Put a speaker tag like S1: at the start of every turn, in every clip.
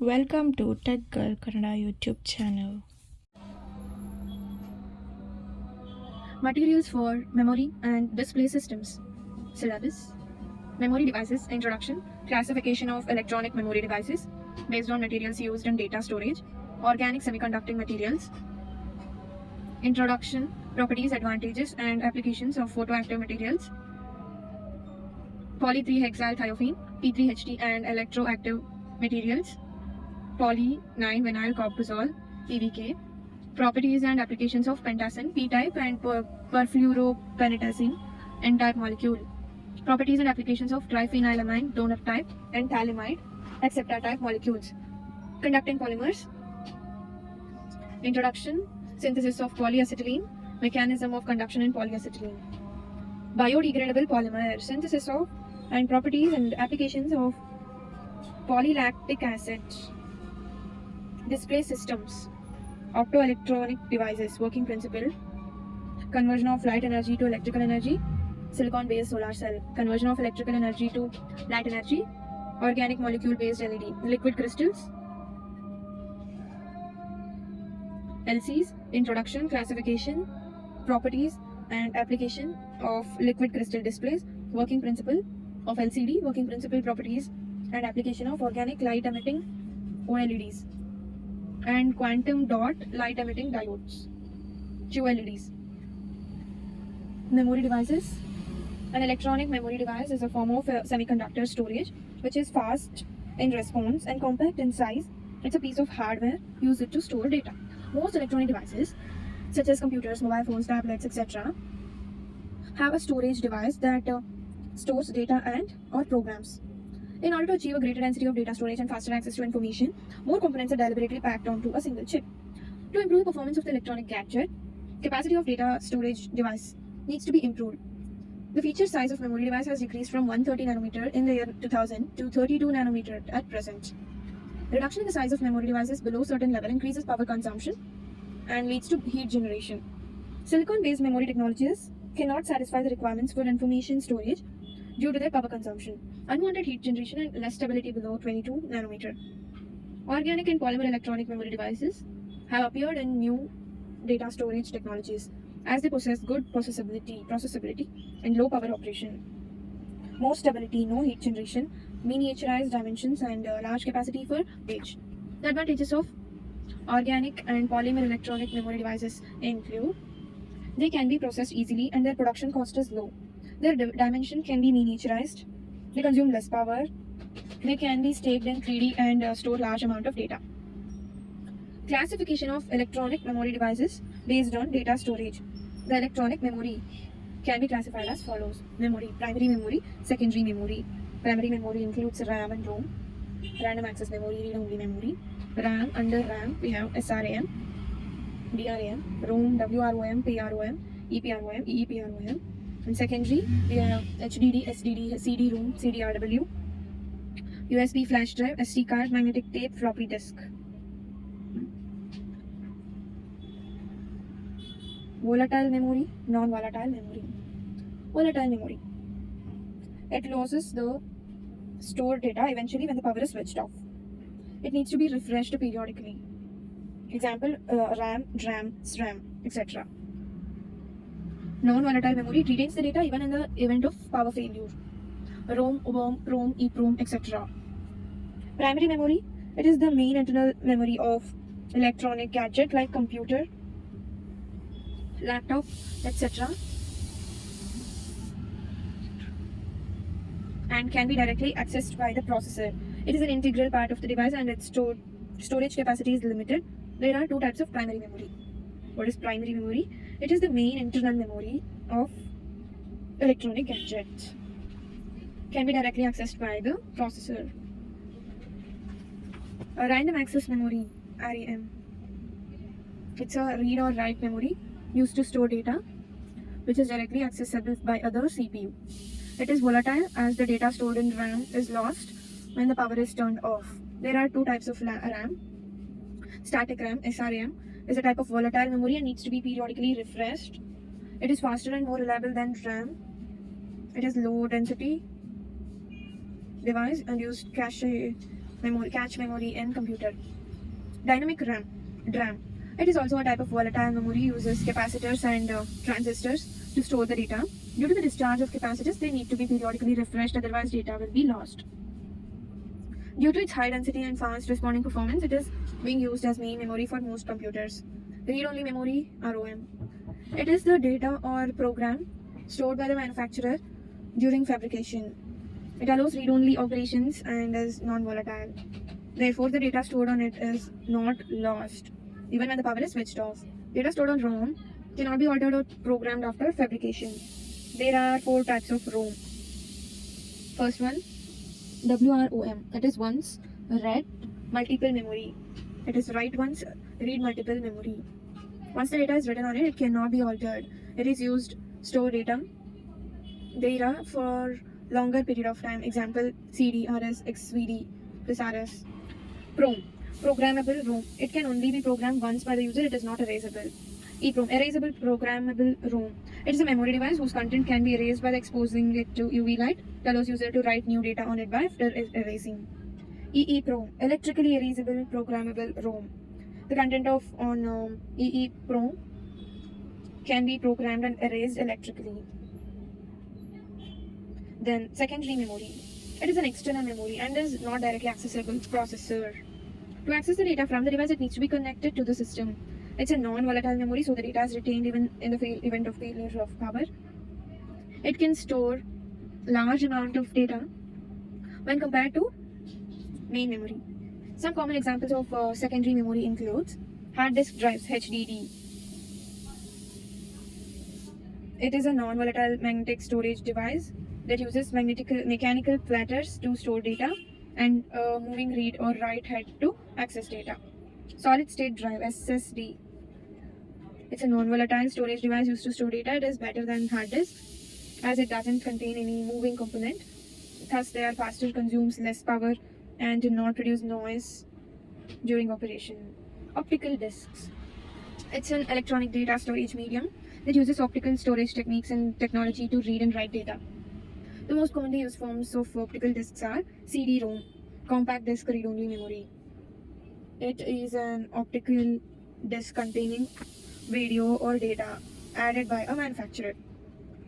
S1: Welcome to Tech Girl Kannada YouTube channel.
S2: Materials for memory and display systems. Syllabus. Memory devices. Introduction. Classification of electronic memory devices based on materials used in data storage. Organic semiconducting materials. Introduction. Properties, advantages, and applications of photoactive materials. Poly 3-hexyl thiophene, P3HT, and electroactive materials. Poly 9-vinyl corpusol, PVK. Properties and applications of pentacin, P-type, and perfluoropenitacin, N-type molecule. Properties and applications of triphenylamine, donor type, and phthalimide, acceptor type molecules. Conducting polymers. Introduction, synthesis of polyacetylene, mechanism of conduction in polyacetylene. Biodegradable polymer, synthesis of and properties and applications of polylactic acid. Display systems. Optoelectronic devices, working principle. Conversion of light energy to electrical energy. Silicon-based solar cell. Conversion of electrical energy to light energy. Organic molecule-based LED. Liquid crystals. LCs. Introduction, classification, properties, and application of liquid crystal displays. Working principle of LCD. Working principle, properties, and application of organic light-emitting OLEDs. And quantum dot light-emitting diodes. QLEDs. Memory devices. An electronic memory device is a form of semiconductor storage which is fast in response and compact in size. It's a piece of hardware used to store data. Most electronic devices, such as computers, mobile phones, tablets, etc., have a storage device that stores data and or programs. In order to achieve a greater density of data storage and faster access to information, more components are deliberately packed onto a single chip. To improve the performance of the electronic gadget, capacity of data storage device needs to be improved. The feature size of memory device has decreased from 130 nanometer in the year 2000 to 32 nanometer at present. Reduction in the size of memory devices below certain level increases power consumption and leads to heat generation. Silicon-based memory technologies cannot satisfy the requirements for information storage due to their power consumption, unwanted heat generation, and less stability below 22 nanometer. Organic and polymer electronic memory devices have appeared in new data storage technologies as they possess good processability, and low power operation. More stability, no heat generation, miniaturized dimensions, and large capacity for storage. The advantages of organic and polymer electronic memory devices include they can be processed easily and their production cost is low. Their dimension can be miniaturized, they consume less power, they can be staked in 3D and store large amount of data. Classification of electronic memory devices based on data storage. The electronic memory can be classified as follows. Memory, primary memory, secondary memory. Primary memory includes RAM and ROM, random access memory, read-only memory. RAM, under RAM, we have SRAM, DRAM, ROM, WROM, PROM, EPROM, EEPROM. And secondary, we have HDD, SDD, CD-ROM, CDRW, USB flash drive, SD card, magnetic tape, floppy disk. Volatile memory, non-volatile memory. Volatile memory. It loses the stored data eventually when the power is switched off. It needs to be refreshed periodically. Example, RAM, DRAM, SRAM, etc. Non-volatile memory retains the data even in the event of power failure. ROM, WOM, PROM, EPROM, etc. Primary memory, it is the main internal memory of electronic gadget like computer, laptop, etc. and can be directly accessed by the processor. It is an integral part of the device and its storage capacity is limited. There are two types of primary memory. What is primary memory? It is the main internal memory of electronic gadgets. Can be directly accessed by the processor. A random access memory, RAM. It's a read or write memory used to store data which is directly accessible by other CPU. It is volatile as the data stored in RAM is lost when the power is turned off. There are two types of RAM. Static RAM, SRAM, is a type of volatile memory and needs to be periodically refreshed. It is faster and more reliable than RAM. It is low density device and used cache memory, cache memory in computer. Dynamic RAM, DRAM. It is also a type of volatile memory, uses capacitors and transistors to store the data. Due to the discharge of capacitors, they need to be periodically refreshed, otherwise data will be lost. Due to its high density and fast responding performance, it is being used as main memory for most computers. Read-only memory, ROM. It is the data or program stored by the manufacturer during fabrication. It allows read-only operations and is non-volatile. Therefore, the data stored on it is not lost, even when the power is switched off. Data stored on ROM cannot be altered or programmed after fabrication. There are 4 types of ROM. First one, WROM. That is once read multiple memory. It is write once, read multiple memory. Once the data is written on it, it cannot be altered. It is used store data for longer period of time. Example, CD, RS, XVD plus RS. PROM, programmable ROM. It can only be programmed once by the user. It is not erasable. EEPROM, erasable programmable ROM. It is a memory device whose content can be erased by exposing it to UV light. It allows user to write new data on it by after erasing. EEPROM, electrically erasable programmable ROM. The content of EEPROM can be programmed and erased electrically. Then secondary memory. It is an external memory and is not directly accessible to processor. To access the data from the device, it needs to be connected to the system. It's a non-volatile memory, so the data is retained even in the event of failure of power. It can store large amount of data when compared to main memory. Some common examples of secondary memory includes hard disk drives, HDD. It is a non-volatile magnetic storage device that uses mechanical platters to store data and a moving read or write head to access data. Solid state drive, SSD. It's a non-volatile storage device used to store data. It is better than hard disk as it doesn't contain any moving component. Thus, they are faster, consumes less power, and do not produce noise during operation. Optical discs. It's an electronic data storage medium that uses optical storage techniques and technology to read and write data. The most commonly used forms of optical discs are CD-ROM, compact disc read-only memory. It is an optical disc containing video or data added by a manufacturer.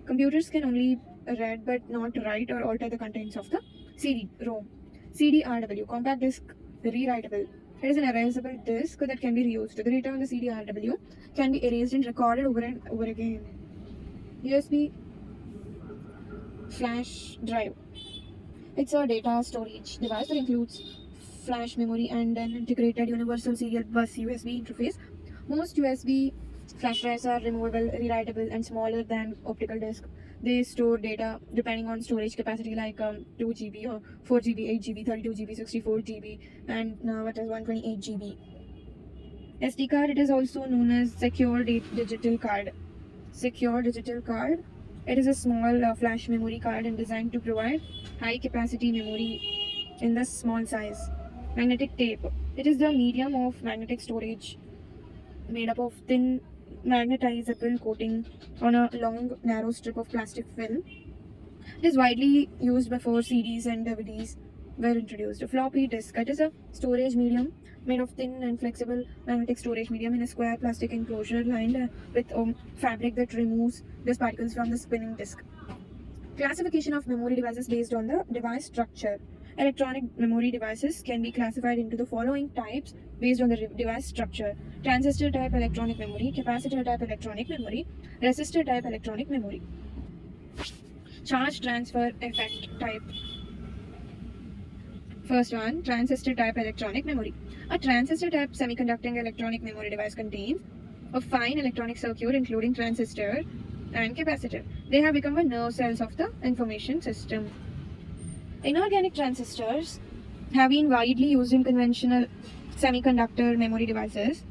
S2: Computers can only read but not write or alter the contents of the CD-ROM. CD-RW, compact disc rewritable. It is an erasable disc that can be reused. The data on the CD-RW can be erased and recorded over and over again. USB flash drive. It's a data storage device that includes flash memory and an integrated universal serial bus USB interface. Most USB flash drives are removable, rewritable, and smaller than optical disk. They store data depending on storage capacity like 2 GB or 4 GB, 8 GB, 32 GB, 64 GB, and now it is 128 GB. SD card, it is also known as secure digital card. Secure digital card. It is a small flash memory card and designed to provide high capacity memory in the small size. Magnetic tape. It is the medium of magnetic storage made up of thin magnetizable coating on a long narrow strip of plastic film. It is widely used before CDs and DVDs were introduced. A floppy disk. It is a storage medium made of thin and flexible magnetic storage medium in a square plastic enclosure lined with fabric that removes dust particles from the spinning disk. Classification of memory devices based on the device structure. Electronic memory devices can be classified into the following types based on the device structure: transistor type electronic memory, capacitor type electronic memory, resistor type electronic memory. Charge transfer effect type. First one, transistor type electronic memory. A transistor type semiconducting electronic memory device contains a fine electronic circuit including transistor and capacitor. They have become the nerve cells of the information system. Inorganic transistors have been widely used in conventional semiconductor memory devices.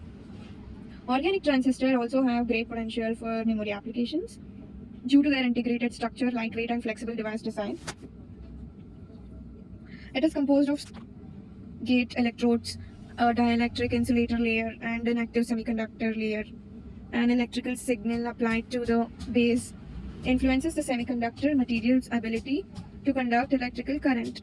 S2: Organic transistors also have great potential for memory applications due to their integrated structure, lightweight and flexible device design. It is composed of gate electrodes, a dielectric insulator layer, and an active semiconductor layer. An electrical signal applied to the base influences the semiconductor material's ability to conduct electrical current.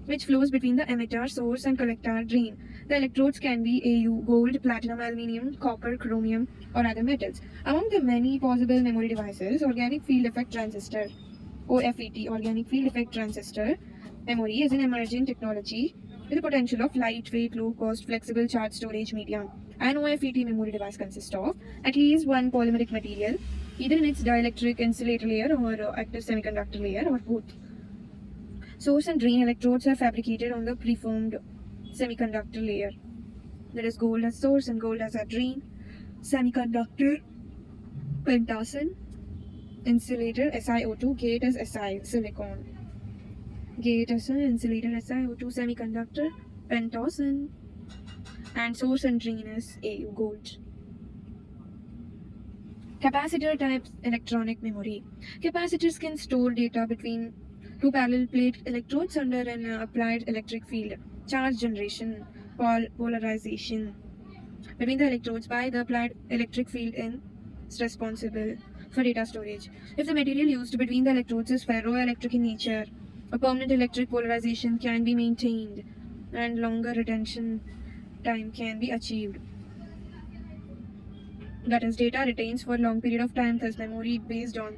S2: which flows between the emitter, source, and collector drain. The electrodes can be Au, gold, platinum, aluminium, copper, chromium, or other metals. Among the many possible memory devices, organic field effect transistor (OFET), organic field effect transistor memory, is an emerging technology with the potential of lightweight, low-cost, flexible charge storage medium. An OFET memory device consists of at least one polymeric material, either in its dielectric insulator layer or active semiconductor layer, or both. Source and drain electrodes are fabricated on the preformed semiconductor layer. There is gold as source and gold as a drain. Semiconductor, pentasyn, insulator, SiO2, gate is Si, silicon. Gate is insulator, SiO2, semiconductor, pentasyn, and source and drain is Au, gold. Capacitor type electronic memory. Capacitors can store data between two parallel plate electrodes under an applied electric field. Charge generation, polarization between the electrodes by the applied electric field is responsible for data storage. If the material used between the electrodes is ferroelectric in nature, a permanent electric polarization can be maintained and longer retention time can be achieved. That is, data retains for a long period of time. Thus, memory based on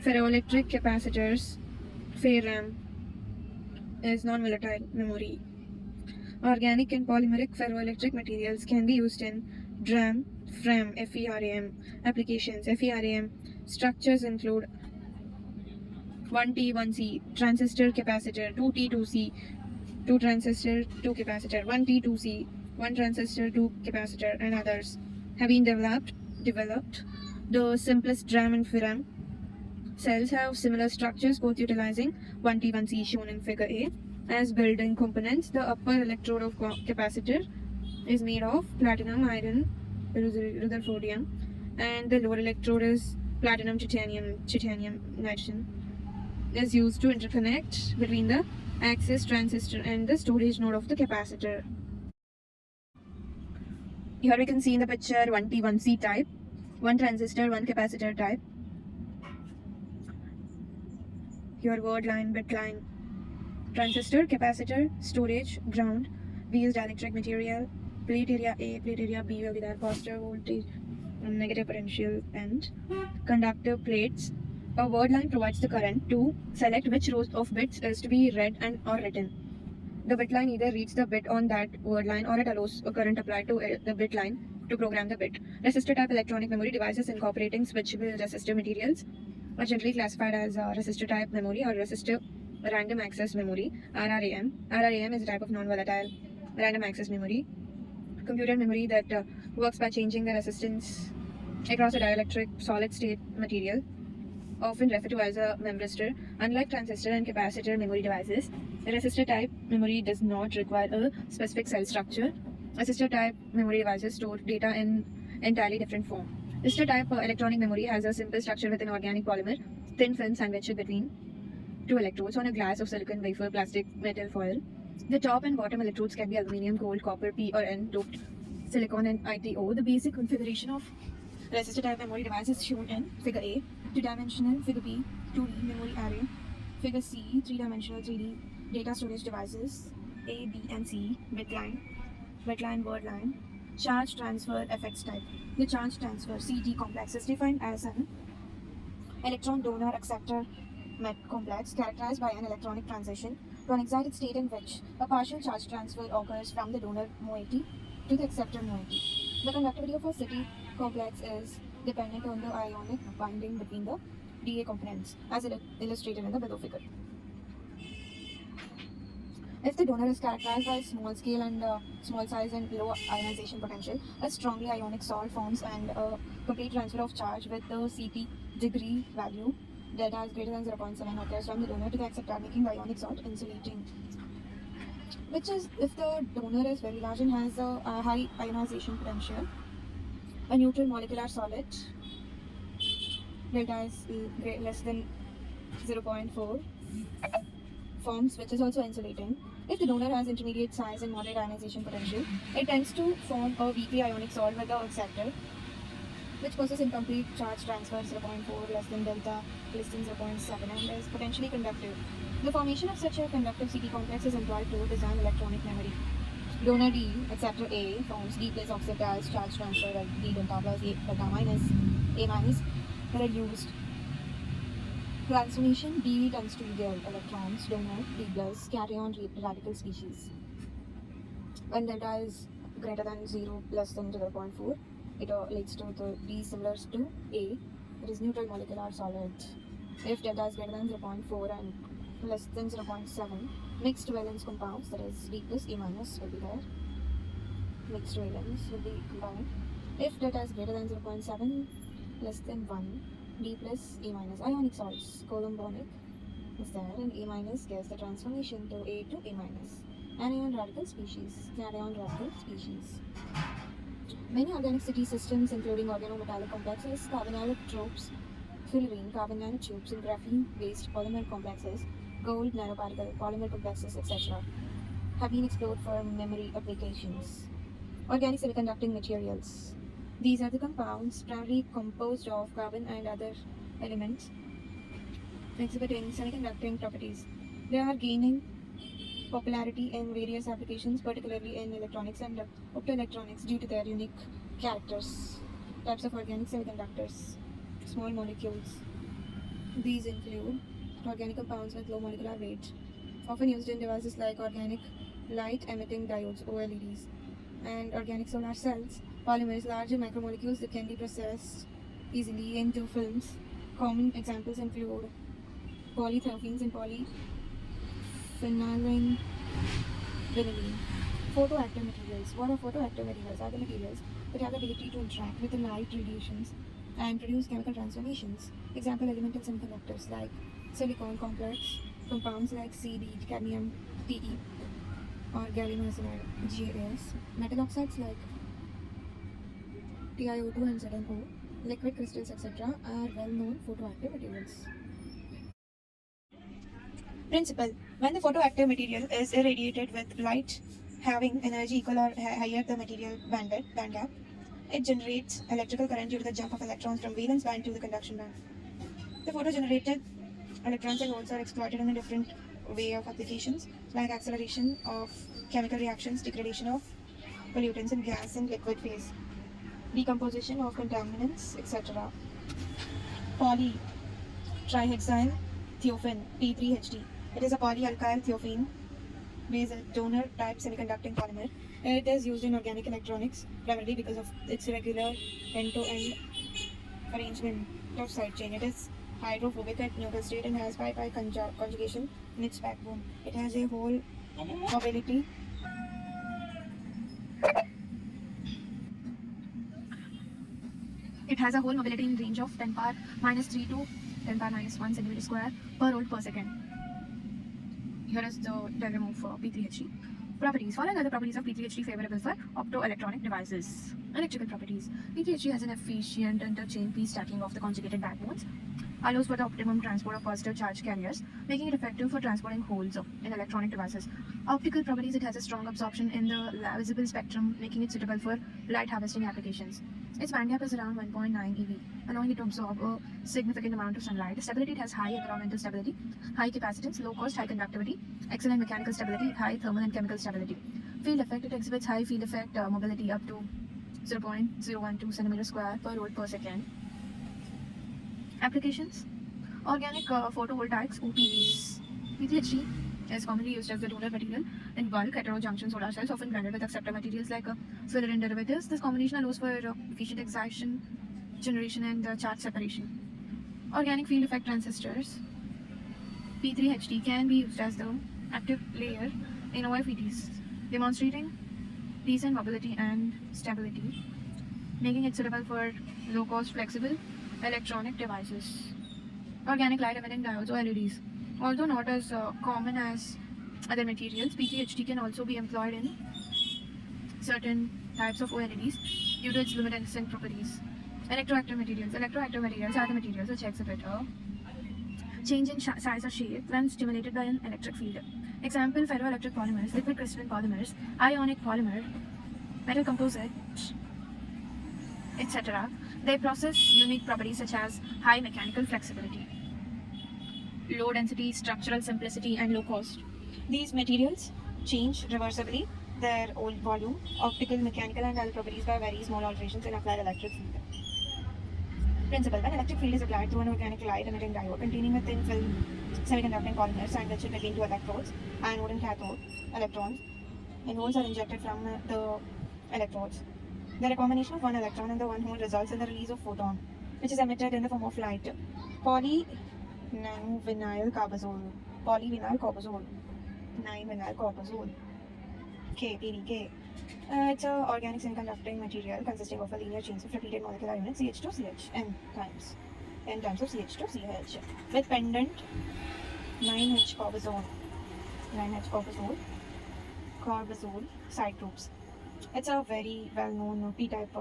S2: ferroelectric capacitors, FERRAM, is non-volatile memory. Organic and polymeric ferroelectric materials can be used in DRAM, FRAM, FERAM applications. FERAM structures include 1T, 1C, transistor capacitor, 2T, 2C, 2 transistor, 2 capacitor, 1T, 2C, 1 transistor, 2 capacitor, and others have been developed. The simplest DRAM and FRAM cells have similar structures, both utilizing 1T, 1C shown in figure A. As building components, the upper electrode of capacitor is made of platinum, iron, rutherfordium, and the lower electrode is platinum, titanium, nitrogen, is used to interconnect between the access transistor and the storage node of the capacitor. Here we can see in the picture 1T, 1C type, 1 transistor, 1 capacitor type. Here word line, bit line, transistor, capacitor, storage, ground, V is dielectric material, plate area A, plate area B will be there, positive voltage, negative potential, and conductor plates. A word line provides the current to select which rows of bits is to be read and or written. The bit line either reads the bit on that word line or it allows a current applied to the bit line to program the bit. Resistor type electronic memory devices incorporating switchable resistor materials are generally classified as resistor type memory or resistor random access memory, RRAM. RRAM is a type of non-volatile random access memory, computer memory that works by changing the resistance across a dielectric solid state material, often referred to as a memristor. Unlike transistor and capacitor memory devices, resistor type memory does not require a specific cell structure. Resistor type memory devices store data in entirely different form. Resistor type electronic memory has a simple structure with an organic polymer, thin film sandwiched between two electrodes on a glass of silicon wafer, plastic, metal foil. The top and bottom electrodes can be aluminium, gold, copper, P or N doped silicon, and ITO. The basic configuration of resistor type memory device is shown in figure A, 2-dimensional, figure B, 2D memory array, figure C, 3-dimensional 3D data storage devices, A, B, and C, bit line, word line, charge transfer effects type. The charge transfer CT complex is defined as an electron donor acceptor MET complex characterized by an electronic transition to an excited state in which a partial charge transfer occurs from the donor moiety to the acceptor moiety. The conductivity of a CT complex is dependent on the ionic binding between the DA components, as illustrated in the below figure. If the donor is characterized by small scale and small size and low ionization potential, a strongly ionic salt forms and a complete transfer of charge with the CT degree value delta is greater than 0.7 occurs from the donor to the acceptor, making the ionic salt insulating. Which is, if the donor is very large and has a high ionization potential, a neutral molecular solid delta is less than 0.4 forms, which is also insulating. If the donor has intermediate size and moderate ionization potential, it tends to form a weakly ionic salt with the acceptor, which causes incomplete charge transfer 0.4 less than delta less than 0.7 and is potentially conductive. The formation of such a conductive CT complex is employed to design electronic memory. Donor D, acceptor A, forms D plus oxidized charge transfer at D delta plus A delta minus A minus reduced. Transformation D tends to yield electrons, donor D plus, carry-on radical species. When delta is greater than 0 less than 0.4, it leads to the D similar to A, it is neutral molecular solid. If delta is greater than 0.4 and less than 0.7, mixed valence compounds, that is D plus A minus will be there. Mixed valence will be combined. If delta is greater than 0.7, less than 1, D plus A minus ionic salts, columbonic is there, and A minus gives the transformation to A to A minus. Anion radical species, carry-on radical species. Many organic city systems, including organometallic complexes, carbonyl tropes, fullerene, carbon nanotubes, and graphene-based polymer complexes, gold nanoparticle polymer complexes, etc., have been explored for memory applications. Organic semiconducting materials. These are the compounds primarily composed of carbon and other elements exhibiting semiconducting properties. They are gaining popularity in various applications, particularly in electronics and optoelectronics, due to their unique characters. Types of organic semiconductors. Small molecules. These include organic compounds with low molecular weight, often used in devices like organic light-emitting diodes (OLEDs) and organic solar cells. Polymers, larger macromolecules that can be processed easily into films. Common examples include polytherphenes and polyphenylene vanillin. Photoactive materials. What are photoactive materials? Are the materials that have the ability to interact with the light radiations and produce chemical transformations. Example elemental semiconductors like silicon complex, compounds like CD, cadmium, Te, or gallium arsenide, GaAs. Metal oxides like TiO2 and ZnO, liquid crystals, etc., are well-known photoactive materials. Principle. When the photoactive material is irradiated with light having energy equal or higher the material band gap, it generates electrical current due to the jump of electrons from valence band to the conduction band. The photo-generated electrons and holes are exploited in a different way of applications, like acceleration of chemical reactions, degradation of pollutants in gas and liquid phase, decomposition of contaminants, etc. Polytrihexyl thiophene, P3HD. It is a polyalkyl thiophene based donor type semiconducting polymer. It is used in organic electronics primarily because of its regular end-to-end arrangement of side chain. It is hydrophobic at neutral state and has pi-pi conjugation in its backbone. It has a whole mobility in range of 10 power minus 3 to 10 power minus 1 centimeter square per volt per second. Here is the diagram of P3HD. Properties. Following are the properties of P3HD favorable for optoelectronic devices. Electrical properties. P3HD has an efficient interchain P stacking of the conjugated backbones, allows for the optimum transport of positive charge carriers, making it effective for transporting holes in electronic devices. Optical properties. It has a strong absorption in the visible spectrum, making it suitable for light harvesting applications. Its band gap is around 1.9 eV, allowing it to absorb a significant amount of sunlight. Stability. It has high environmental stability, high capacitance, low cost, high conductivity, excellent mechanical stability, high thermal and chemical stability. Field effect. It exhibits high field effect mobility up to 0.012 centimeter square per volt per second. Applications. Organic photovoltaics, OPVs. P3HD is commonly used as the donor material in bulk heterojunction solar cells, often blended with acceptor materials like fullerene derivatives. This combination allows for efficient excitation, generation, and charge separation. Organic field effect transistors. P3HD can be used as the active layer in OFETs, demonstrating decent mobility and stability, making it suitable for low-cost, flexible electronic devices. Organic light-emitting diodes or LEDs. Although not as common as other materials, P3HD can also be employed in certain types of OLEDs due to its luminescent properties. Electroactive materials. Electroactive materials are the materials which exhibit a change in size or shape when stimulated by an electric field. Example: ferroelectric polymers, liquid crystalline polymers, ionic polymer, metal composites, etc. They possess unique properties such as high mechanical flexibility. low density, structural simplicity, and low cost. These materials change reversibly their old volume, optical, mechanical, and other properties by very small alterations in applied electric field. Principle: when electric field is applied through an organic light emitting diode containing a thin film semiconducting polymer sandwiched between two electrodes, anode and cathode electrons, and holes are injected from the electrodes. The recombination of one electron in the one hole results in the release of photon, which is emitted in the form of light. Polyvinyl carbazole. Polyvinyl carbazole. 9-vinyl carbazole. PVK. It's an organic semiconducting material consisting of a linear chain of repeated molecular units CH2CH n times of CH2CH with pendant 9H carbazole side groups. It's a very well-known p-type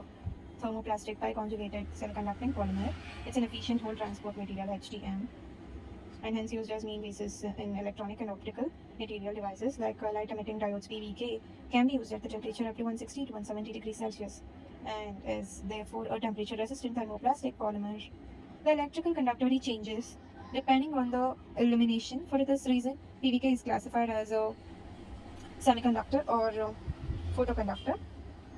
S2: thermoplastic biconjugated semiconducting polymer. It's an efficient hole transport material HTM and hence used as main basis in electronic and optical material devices like light emitting diodes PVK can be used at the temperature up to 160 to 170 degrees Celsius and is therefore a temperature resistant thermoplastic polymer. The electrical conductivity changes depending on the illumination. For this reason, PVK is classified as a semiconductor or photoconductor.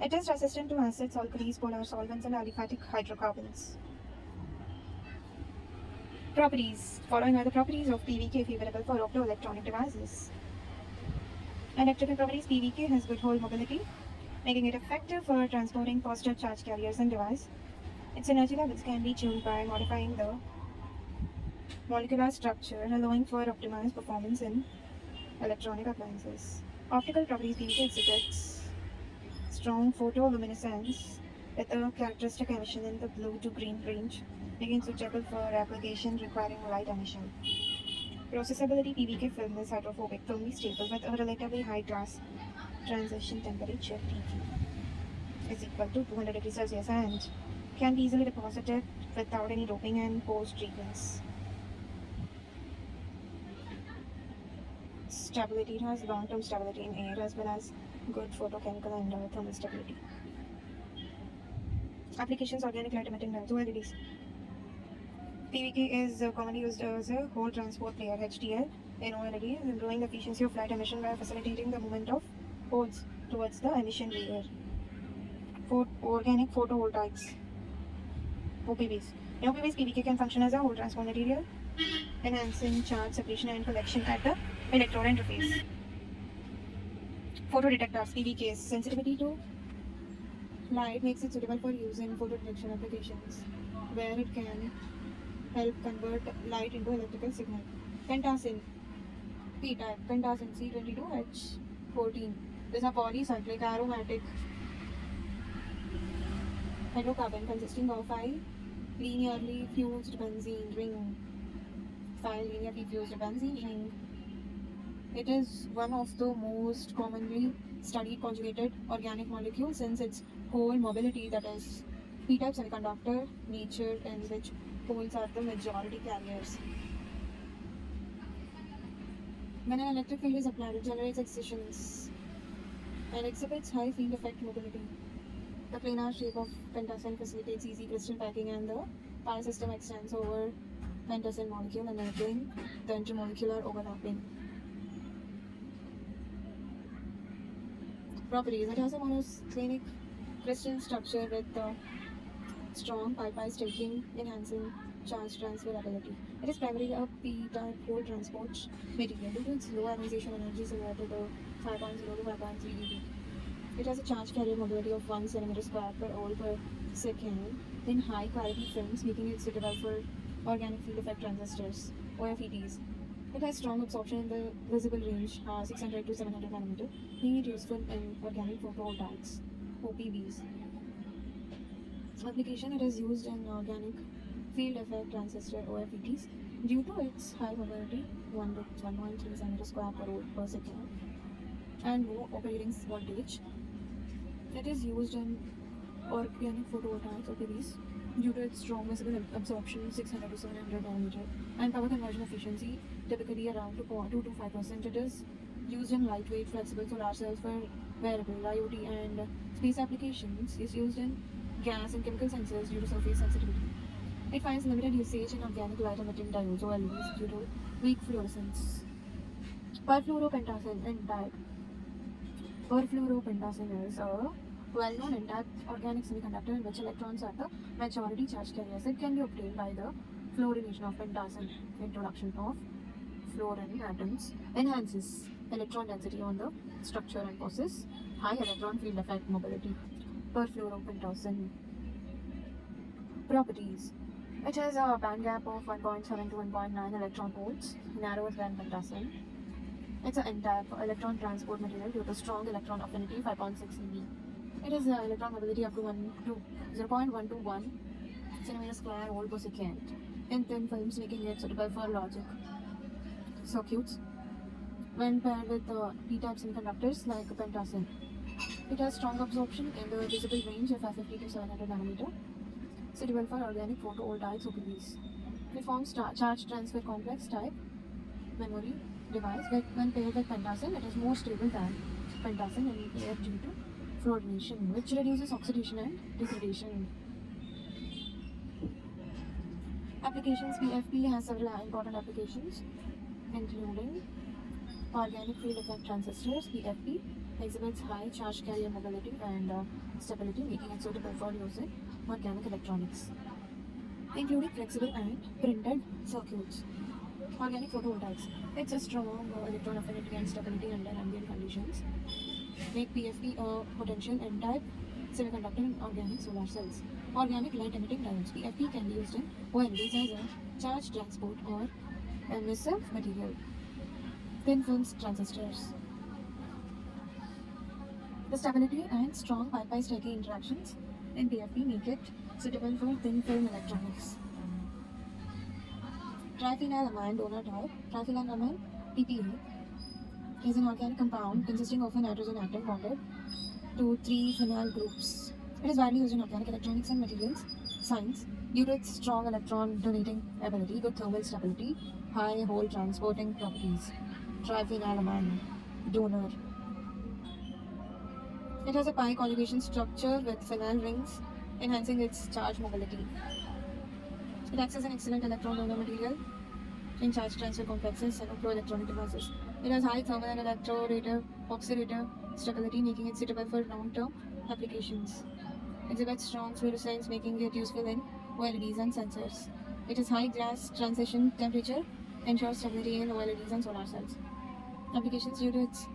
S2: It is resistant to acids, alkalis, polar solvents, and aliphatic hydrocarbons. Properties. Following are the properties of PVK favorable for optoelectronic devices. Electrical properties: PVK has good hole mobility, making it effective for transporting positive charge carriers and device. Its energy levels can be tuned by modifying the molecular structure, allowing for optimized performance in electronic appliances. Optical properties: PVK exhibits strong photoluminescence with a characteristic emission in the blue to green range, making it suitable for application requiring light emission. Processability: PVK film is hydrophobic, firmly stable with a relatively high glass transition temperature TT is equal to 200 degrees Celsius and can be easily deposited without any doping and post treatments. Stability: it has long-term stability in air as well as good photochemical and thermal stability. Applications: organic light emitting diodes OLEDs. PVK is commonly used as a hole transport layer HTL in OLEDs, improving the efficiency of light emission by facilitating the movement of holes towards the emission layer. Organic photovoltaics OPVs. In OPVs, PVK can function as a hole transport material, enhancing charge separation and collection at the electrode interface. Photodetectors PVK's sensitivity to light makes it suitable for use in photodetection applications, where it can help convert light into electrical signal. Pentacin P-type pentacin C22H14 is a polycyclic aromatic hydrocarbon consisting of 5 linearly fused benzene ring. It is one of the most commonly studied conjugated organic molecules since its hole mobility, that is p-type semiconductor nature in which holes are the majority carriers. When an electric field is applied, it generates excisions and exhibits high field effect mobility. The planar shape of pentacin facilitates easy crystal packing and the pi system extends over pentacin molecule, enabling the intermolecular overlapping. Properties: it has a monoclinic crystal structure with strong pi-pi staking, enhancing charge transfer ability. It is primarily a p-type hole transport material due to its low ionization energy similar to the 5.0 to 5.3 eV. It has a charge carrier mobility of 1 centimeter square per hole per second in high quality films, making it suitable for organic field effect transistors OFETs. It has strong absorption in the visible range 600 to 700 nanometer, making it useful in organic photovoltaics OPVs. Application: it is used in organic field effect transistor OFETs due to its high mobility 1.3 centimeter square per hole per second and low operating voltage. It is used in organic photovoltaics OPVs due to its strong visible absorption 600 to 700 nanometer and power conversion efficiency typically around 2 to 5%. It is used in lightweight flexible solar cells for wearable IoT and space applications. Is used in gas and chemical sensors due to surface sensitivity. It finds limited usage in organic light emitting diodes OLEDs due to weak fluorescence. Perfluoropentasen N-type. Perfluoropentasen is a well-known N-type organic semiconductor in which electrons are the majority charge carriers. It can be obtained by the fluorination of pentasen. Introduction of fluorine atoms enhances electron density on the structure and possesses high electron field effect mobility. Perfluoropentasen. Properties. It has a band gap of 1.7 to 1.9 electron volts, narrower than pentasen. It's an N-type electron transport material due to strong electron affinity 5.6 eV. It has electron mobility up to 0.121 centimeter square volt per second in thin films, making it suitable for logic circuits when paired with p-type semiconductors like pentasen. It has strong absorption in the visible range of 550 to 700 nanometer, suitable for organic photovoltaic OPVs. It forms charge transfer complex type memory device that when paired with pentasen, it is more stable than pentasen in air due to fluorination, which reduces oxidation and degradation. Applications. PFP has several important applications, including organic field effect transistors. PFP exhibits high charge carrier mobility and stability, making it suitable for use in organic electronics, including flexible and printed circuits. Organic photovoltaics. It's a strong electron affinity and stability under ambient conditions. Make PFP a potential N-type semiconductor in organic solar cells. Organic light emitting diodes. PFP can be used in OLEDs as a charge transport or emissive material. Thin films transistors. The stability and strong pi-pi-sticky interactions in PFP make it suitable for thin film electronics. Triphenylamine donor type. Triphenylamine PPA is an organic compound consisting of a nitrogen atom bonded to 3 phenyl groups. It is widely used in organic electronics and materials science due to its strong electron donating ability, good thermal stability, high hole transporting properties. Triphenylamine donor. It has a pi conjugation structure with phenyl rings, enhancing its charge mobility. It acts as an excellent electron donor material in charge transfer complexes and optoelectronic devices. It has high thermal and electrorator oxidator stability, making it suitable for long-term applications. Exhibits strong fluorescence, making it useful in OLEDs and sensors. It has high glass transition temperature, ensures stability in OLEDs and solar cells. Applications due to its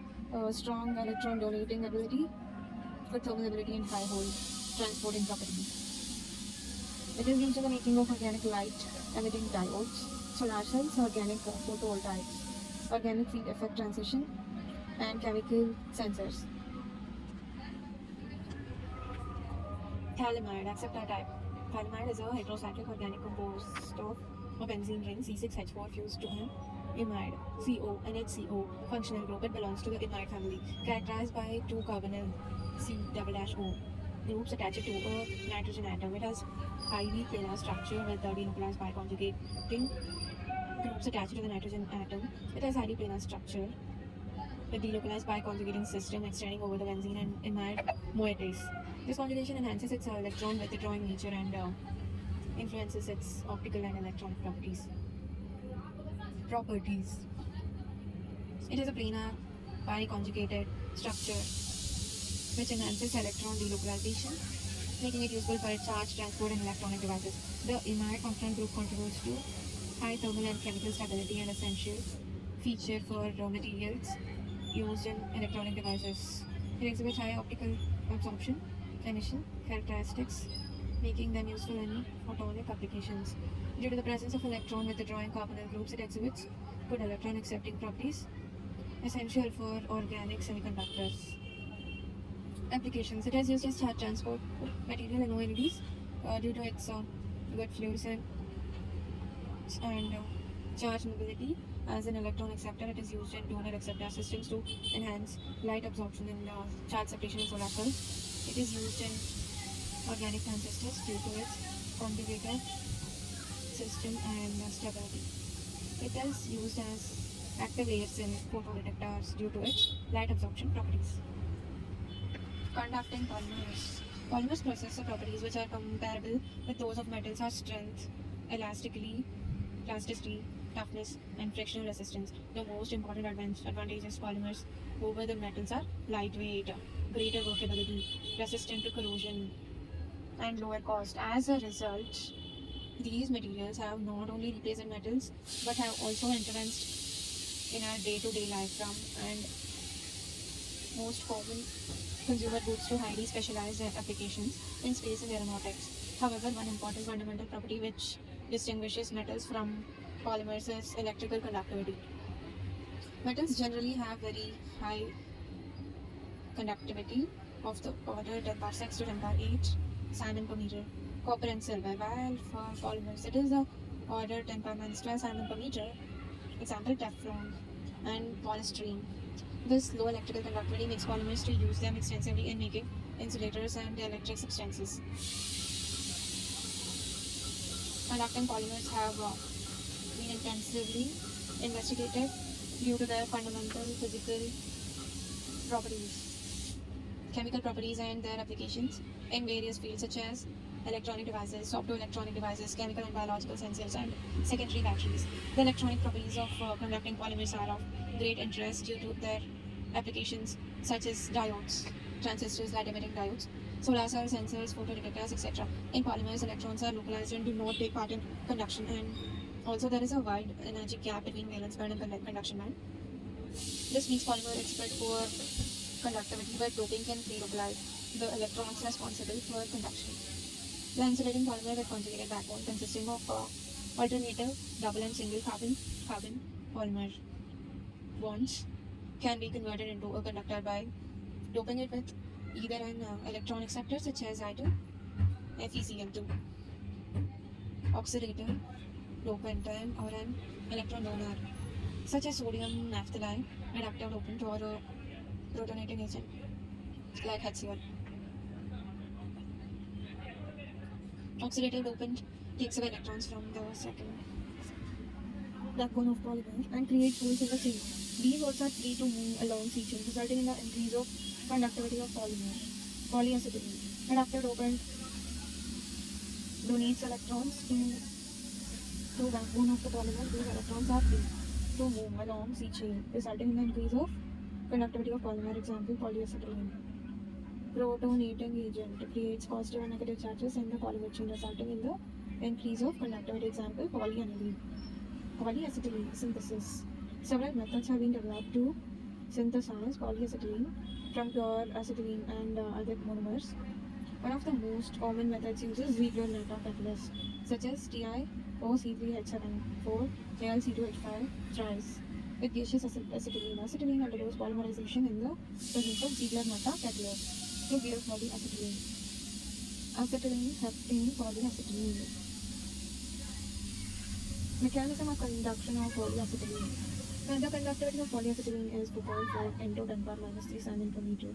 S2: strong electron donating ability, good thermal ability, and high hole transporting properties. It is used in the making of organic light emitting diodes, solar cells, organic photovoltaics, organic field effect transition, and chemical sensors. Phthalimide, acceptor type. Phthalimide is a heterocyclic organic composed of a benzene ring C6H4 fused to an imide CO, NHCO functional group. It belongs to the imide family, characterized by 2 carbonyl C-O groups attached to a nitrogen atom. It has highly planar structure with the denucleized biconjugating groups attached to the nitrogen atom. It has highly planar structure with denucleized biconjugating system extending over the benzene and imide moieties. This conjugation enhances its electron withdrawing nature and influences its optical and electronic properties. Properties. It is a planar biconjugated structure which enhances electron denucleization, making it useful for charge transport in electronic devices. The imide functional group contributes to high thermal and chemical stability, an essential feature for raw materials used in electronic devices. It exhibits high optical absorption, emission characteristics, making them useful in photonic applications. Due to the presence of electron withdrawing carbonyl groups, it exhibits good electron accepting properties, essential for organic semiconductors. Applications. It is used as charge transport material in OLEDs due to its good fluorescence and charge mobility. As an electron acceptor, it is used in donor acceptor systems to enhance light absorption and charge separation in solar cells. It is used in organic transistors due to its conjugated system and stability. It is used as active layers in photodetectors due to its light absorption properties. Conducting polymers. Polymers possess properties which are comparable with those of metals are strength, elasticity, toughness, and frictional resistance. The most important advantages polymers over the metals are lightweight, greater workability, resistant to corrosion, and lower cost. As a result, these materials have not only replaced metals but have also intervenced in our day-to-day life from and most common consumer goods to highly specialized applications in space and aeronautics. However, one important fundamental property which distinguishes metals from polymers is electrical conductivity. Metals generally have very high conductivity of the order 10 power 6 to 10 power 8 Simon per meter, copper and silver, while for polymers it is the order 10 power minus 12 Simon per meter, example Teflon and polystyrene. This low electrical conductivity makes polymers to use them extensively in making insulators and electric substances. Conducting polymers have been intensively investigated due to their fundamental physical properties, chemical properties, and their applications in various fields such as electronic devices, optoelectronic devices, chemical and biological sensors, and secondary batteries. The electronic properties of conducting polymers are of great interest due to their applications such as diodes, transistors, light emitting diodes, solar cell sensors, photodetectors, etc. In polymers, electrons are localized and do not take part in conduction, and also there is a wide energy gap between valence band and conduction band. This makes polymer expert for conductivity, but doping can pre-localize the electrons responsible for conduction. The insulating polymer with conjugated backbone consisting of alternative double and single carbon polymer bonds can be converted into a conductor by doping it with either an electron acceptor such as I2, FeCl2, oxidator, dopant, or an electron donor such as sodium naphthalide, reductive dopant, or a protonating agent like HCl. Oxidative dopant takes away electrons from the second backbone of polymer and creates holes in the chain. These holes are free to move along C chain, resulting in the increase of conductivity of polymer. Polyacetylene. Reductive dopant donates electrons to backbone of the polymer. These electrons are free to move along C chain, resulting in the increase of conductivity of polymer. Example, polyacetylene. Protonating agent creates positive and negative charges in the polymer chain, resulting in the increase of conductivity. Example, polyaniline. Polyacetylene synthesis. Several methods have been developed to synthesize polyacetylene from pure acetylene and other monomers. One of the most common methods uses Ziegler-Natta catalyst, such as TiO3H74, Al-C2H5 tries. With gaseous acetylene, acetylene undergoes polymerization in the presence of Ziegler-Natta catalyst to give polyacetylene. Acetylene heptane polyacetylene. Mechanism of conduction of polyacetylene. The conductivity of polyacetylene is 2.4 into 10 power minus 3 Simon per meter.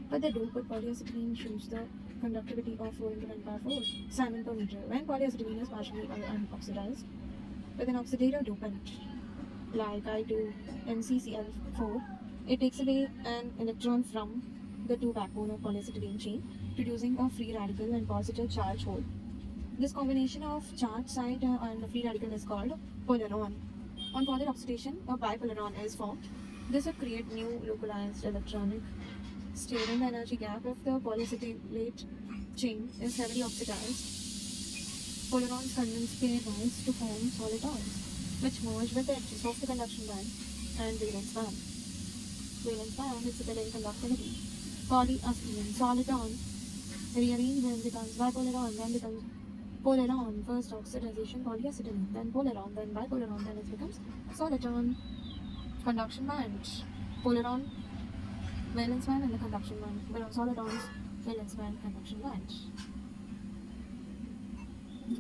S2: But the dope with polyacetylene shows the conductivity of 4 into 10 power 4 Simon per meter. When polyacetylene is partially unoxidized with an oxidative dopant like I2NCCl4, it takes away an electron from the two backbone of polyacetylene chain, producing a free radical and positive charge hole. This combination of charge side and free radical is called polaron. On further oxidation, a bipolaron is formed. This would create new localized electronic state in the energy gap if the polyacetylate chain is heavily oxidized. Polarons condense pairwise to form solitons, which merge with the edges of the conduction band and valence band. Valence band is similar in conductivity. Polyacetylene soliton rearrange when becomes bipolaron, then becomes polaron. First oxidization polyacetylene, then polaron, then bipolaron, then it becomes soliton. Conduction band, polaron, valence band, and the conduction band. Solitons, valence band, conduction band.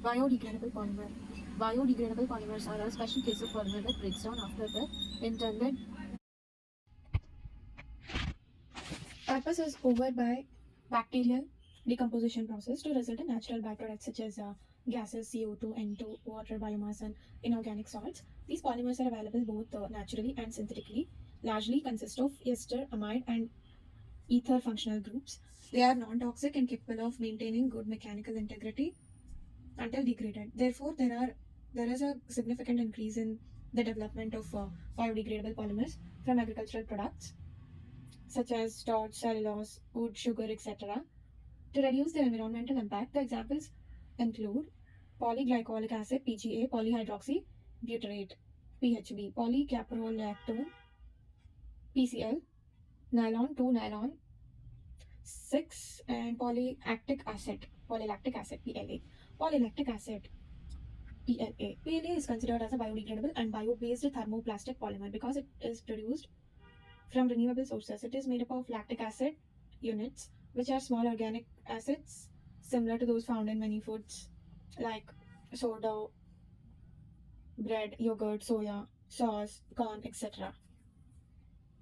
S2: Biodegradable polymer. Biodegradable polymers are a special case of polymer that breaks down after the intended purpose is over by bacterial decomposition process to result in natural byproducts such as gases, CO2, N2, water, biomass, and inorganic salts. These polymers are available both naturally and synthetically, largely consist of ester, amide, and ether functional groups. They are non-toxic and capable of maintaining good mechanical integrity until degraded. Therefore, there is a significant increase in the development of biodegradable polymers from agricultural products such as starch, cellulose, wood, sugar, etc. To reduce their environmental impact, the examples include polyglycolic acid, PGA, polyhydroxy butyrate, PHB, polycaprolactone, PCl, nylon 2 nylon 6, and polylactic acid, PLA. Polylactic acid, PLA. PLA is considered as a biodegradable and bio-based thermoplastic polymer because it is produced from renewable sources. It is made up of lactic acid units, which are small organic acids similar to those found in many foods like soda, bread, yogurt, soya, sauce, corn, etc.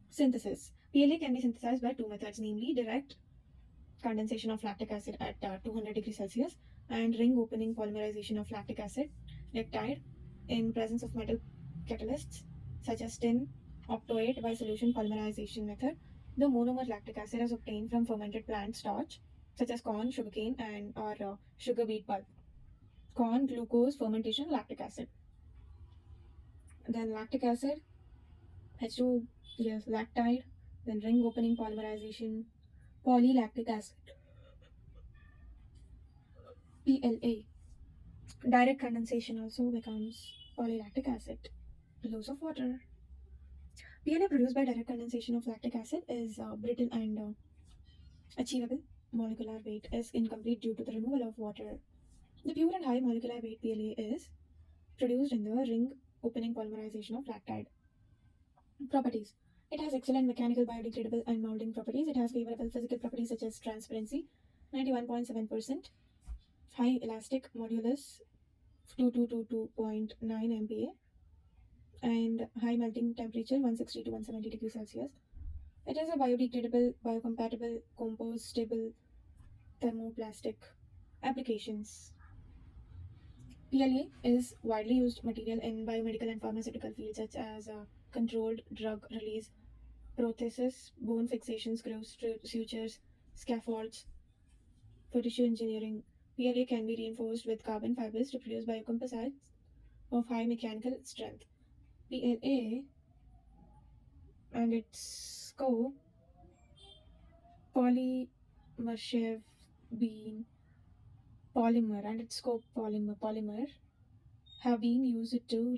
S2: Synthesis. PLA can be synthesized by two methods, namely direct condensation of lactic acid at 200 degrees Celsius and ring opening polymerization of lactic acid lactide in presence of metal catalysts such as tin octoate by solution polymerization method. The monomer lactic acid is obtained from fermented plant starch such as corn, sugarcane, and or sugar beet pulp. Corn glucose fermentation lactic acid. Then lactic acid H2, yes, lactide. Then ring opening polymerization polylactic acid PLA. Direct condensation also becomes polylactic acid. Loss of water. PLA produced by direct condensation of lactic acid is brittle and achievable molecular weight is incomplete due to the removal of water. The pure and high molecular weight PLA is produced in the ring opening polymerization of lactide. Properties. It has excellent mechanical, biodegradable, and molding properties. It has favorable physical properties such as transparency, 91.7%, high elastic modulus, 2222.9 MPa, and high melting temperature, 160 to 170 degrees Celsius. It is a biodegradable, biocompatible, compostable thermoplastic. Applications. PLA is widely used material in biomedical and pharmaceutical fields such as controlled drug release, prosthesis, bone fixation, screws, sutures, scaffolds. For tissue engineering, PLA can be reinforced with carbon fibers to produce biocomposites of high mechanical strength. PLA and its scope, polymershev bean polymer and its scope polymer have been used to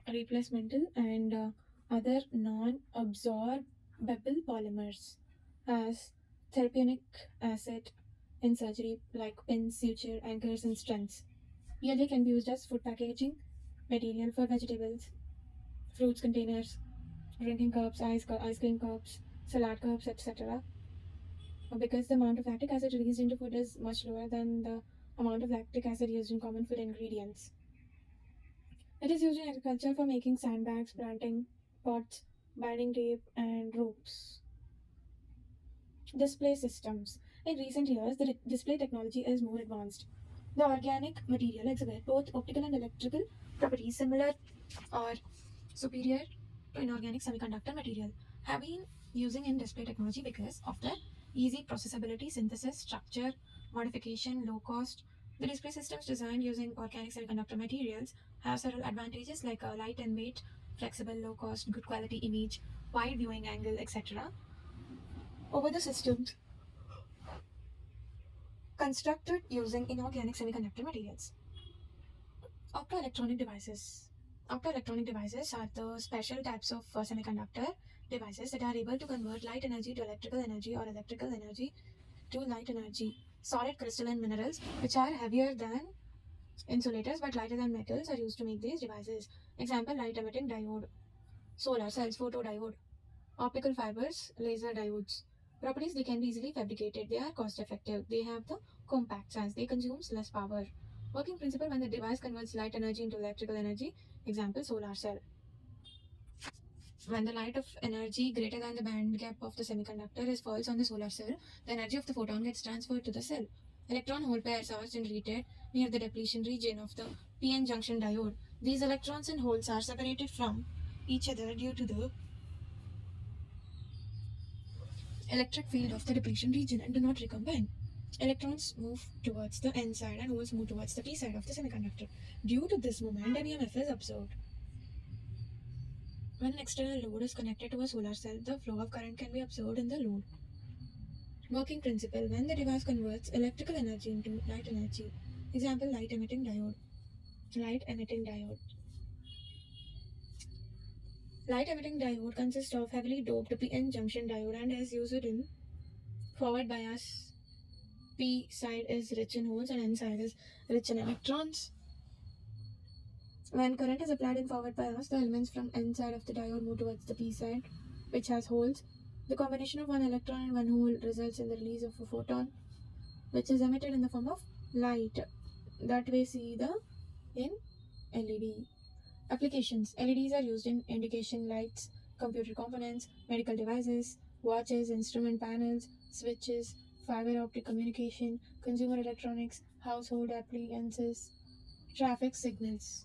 S2: replacemental and other non-absorbable polymers as therapeutic acid in surgery like pins, suture, anchors, and stents. PLA can be used as food packaging material for vegetables, fruits containers, drinking cups, ice cream cups, salad cups, etc. Because the amount of lactic acid released into food is much lower than the amount of lactic acid used in common food ingredients. It is used in agriculture for making sandbags, planting pots, binding tape, and ropes. Display systems. In recent years, the display technology is more advanced. The organic material exhibits both optical and electrical properties similar or superior to inorganic semiconductor material have been using in display technology because of the easy processability, synthesis, structure, modification, low cost. The display systems designed using organic semiconductor materials have several advantages like a light and weight, flexible, low cost, good quality image, wide viewing angle, etc. over the systems constructed using inorganic semiconductor materials. Optoelectronic devices. Optoelectronic devices are the special types of semiconductor devices that are able to convert light energy to electrical energy or electrical energy to light energy. Solid crystalline minerals, which are heavier than insulators but lighter than metals, are used to make these devices. Example, light emitting diode, solar cells, photodiode, optical fibers, laser diodes. Properties, they can be easily fabricated, they are cost effective, they have the compact size, they consume less power. Working principle, when the device converts light energy into electrical energy, example, solar cell. When the light of energy greater than the band gap of the semiconductor is falls on the solar cell, the energy of the photon gets transferred to the cell. Electron hole pairs are generated near the depletion region of the PN junction diode. These electrons and holes are separated from each other due to the electric field of the depletion region and do not recombine. Electrons move towards the n side and holes move towards the p side of the semiconductor. Due to this movement, an EMF is observed. When an external load is connected to a solar cell, the flow of current can be observed in the load. Working principle: when the device converts electrical energy into light energy. Example: light emitting diode. Light emitting diode. Light emitting diode consists of heavily doped PN junction diode and is used in forward bias. P side is rich in holes and N side is rich in electrons. When current is applied in forward bias, the elements from N side of the diode move towards the P side, which has holes. The combination of one electron and one hole results in the release of a photon, which is emitted in the form of light. That we see in LED. Applications: LEDs are used in indication lights, computer components, medical devices, watches, instrument panels, switches, fiber optic communication, consumer electronics, household appliances, traffic signals.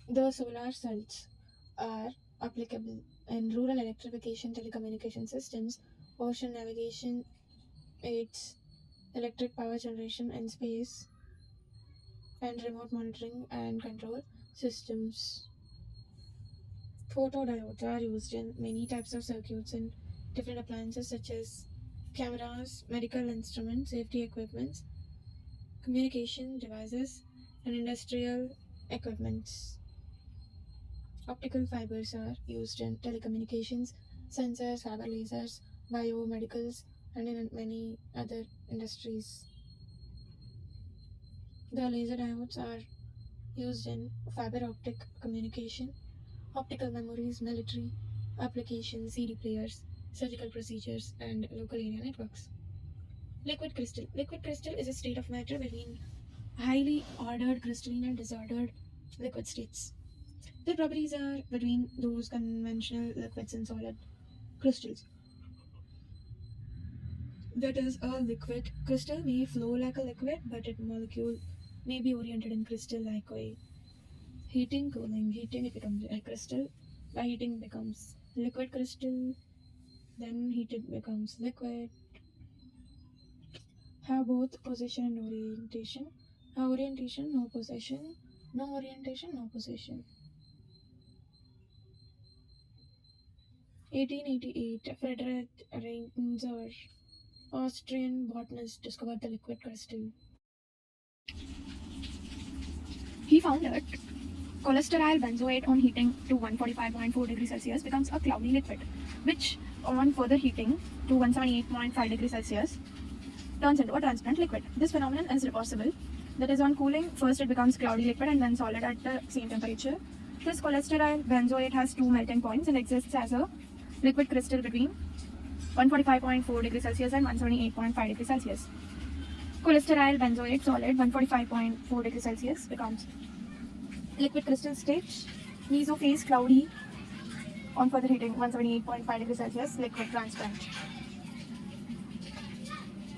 S2: The solar cells are applicable in rural electrification, telecommunication systems, ocean navigation aids, electric power generation in space, and remote monitoring and control systems. Photodiodes are used in many types of circuits in different appliances such as cameras, medical instruments, safety equipments, communication devices, and industrial equipments. Optical fibers are used in telecommunications, sensors, fiber lasers, biomedicals, and in many other industries. The laser diodes are used in fiber optic communication, optical memories, military applications, CD players, surgical procedures, and local area networks. Liquid crystal. Liquid crystal is a state of matter between highly ordered crystalline and disordered liquid states. The properties are between those conventional liquids and solid crystals. That is, a liquid crystal may flow like a liquid, but its molecule may be oriented in crystal like way. Heating, cooling. Heating, it becomes a crystal. By heating, it becomes liquid crystal. Then heated becomes liquid. Have both position and orientation. Have orientation, no position. No orientation, no position. 1888, Friedrich Reinzer, Austrian botanist, discovered the liquid crystal. He found that cholesterol benzoate on heating to 145.4 degrees Celsius becomes a cloudy liquid, which on further heating to 178.5 degrees Celsius turns into a transparent liquid. This phenomenon is reversible. That is, on cooling, first it becomes cloudy liquid and then solid at the same temperature. This cholesterol benzoate has two melting points and exists as a liquid crystal between 145.4 degrees Celsius and 178.5 degrees Celsius. Cholesterol benzoate solid 145.4 degrees Celsius becomes liquid crystal state. Mesophase cloudy on further heating 178.5 degrees Celsius, liquid transparent.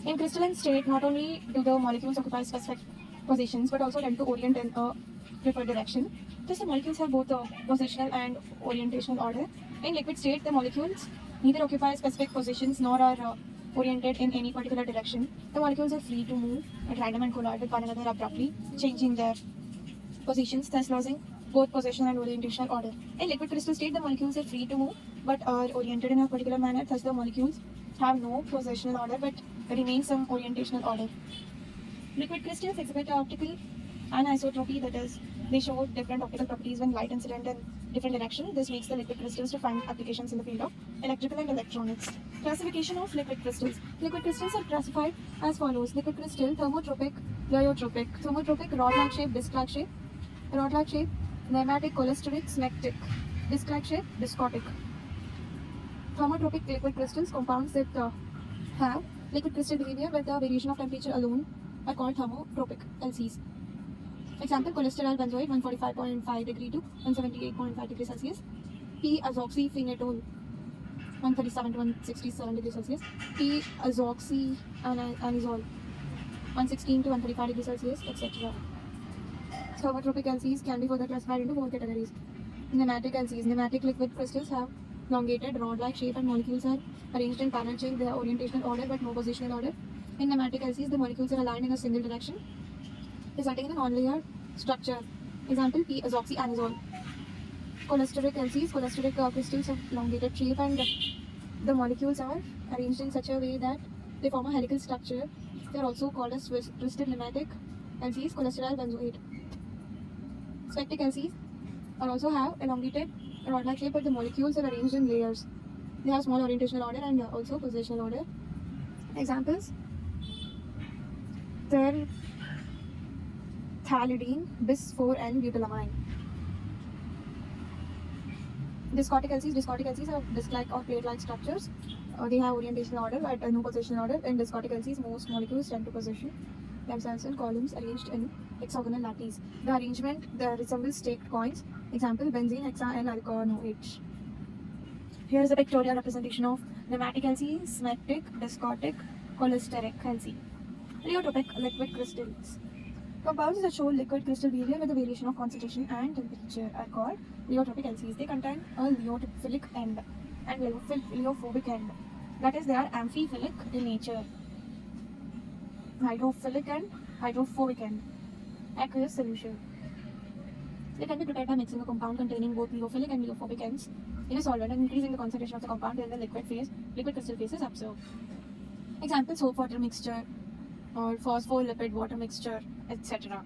S2: In crystalline state, not only do the molecules occupy specific positions but also tend to orient in a preferred direction. Thus, the molecules have both a positional and orientational order. In liquid state, the molecules neither occupy specific positions nor are oriented in any particular direction. The molecules are free to move at random and collide with one another abruptly, changing their positions, thus losing both positional and orientational order. In liquid crystal state, the molecules are free to move but are oriented in a particular manner, thus the molecules have no positional order but remain some orientational order. Liquid crystals exhibit optical anisotropy, that is, they show different optical properties when light incident in different direction. This makes the liquid crystals to find applications in the field of electrical and electronics. Classification of liquid crystals. Liquid crystals are classified as follows: liquid crystal, thermotropic, pleiotropic. Thermotropic, rod-like shape, disc-like shape. Rod-like shape, pneumatic, cholesteric, smectic. Disc-like shape, discotic. Thermotropic liquid crystals, compounds that have liquid crystal behavior with the variation of temperature alone are called thermotropic LCs. Example: cholesterol benzoate 145.5 degree to 178.5 degrees Celsius. P-azoxyphenol 137 to 167 degrees Celsius. P-azoxyanisole 116 to 135 degrees Celsius, etc. Thermotropic LCs can be further classified into four categories. Pneumatic LCs. Pneumatic liquid crystals have elongated, rod-like shape, and molecules are arranged in parallel chain. They are orientational order but no positional order. In nematic LCs, the molecules are aligned in a single direction, resulting in a non-layered structure. Example: p-azoxyanazole. Cholesteric LCs, cholesteric crystals of elongated shape, and the molecules are arranged in such a way that they form a helical structure. They are also called as twisted nematic LCs, cholesterol benzoate. Spectic LCs also have elongated rod-like shape, but the molecules are arranged in layers. They have small orientational order and also positional order. Examples: terphthalidine, bis-4-N butylamine. Discotic LCs have disc-like or plate-like structures. They have orientational order but no positional order. In discotic LCs, most molecules tend to position themselves in columns arranged in hexagonal lattice. The arrangement resembles staked coins. Example: benzene, hexa, and alkanoate. Here is a pictorial representation of nematic LC, symmetric, discotic, cholesteric LC. Pleiotropic liquid crystals. Compounds that show liquid crystal behavior with a variation of concentration and temperature are called pleiotropic LCs. They contain a lyophilic end and lyophobic end. That is, they are amphiphilic in nature. Hydrophilic and hydrophobic end. Aqueous solution. They can be prepared by mixing a compound containing both lyophilic and lyophobic ends in a solvent and increasing the concentration of the compound in the liquid crystal phase is observed. Example: soap water mixture or phospholipid water mixture, etc.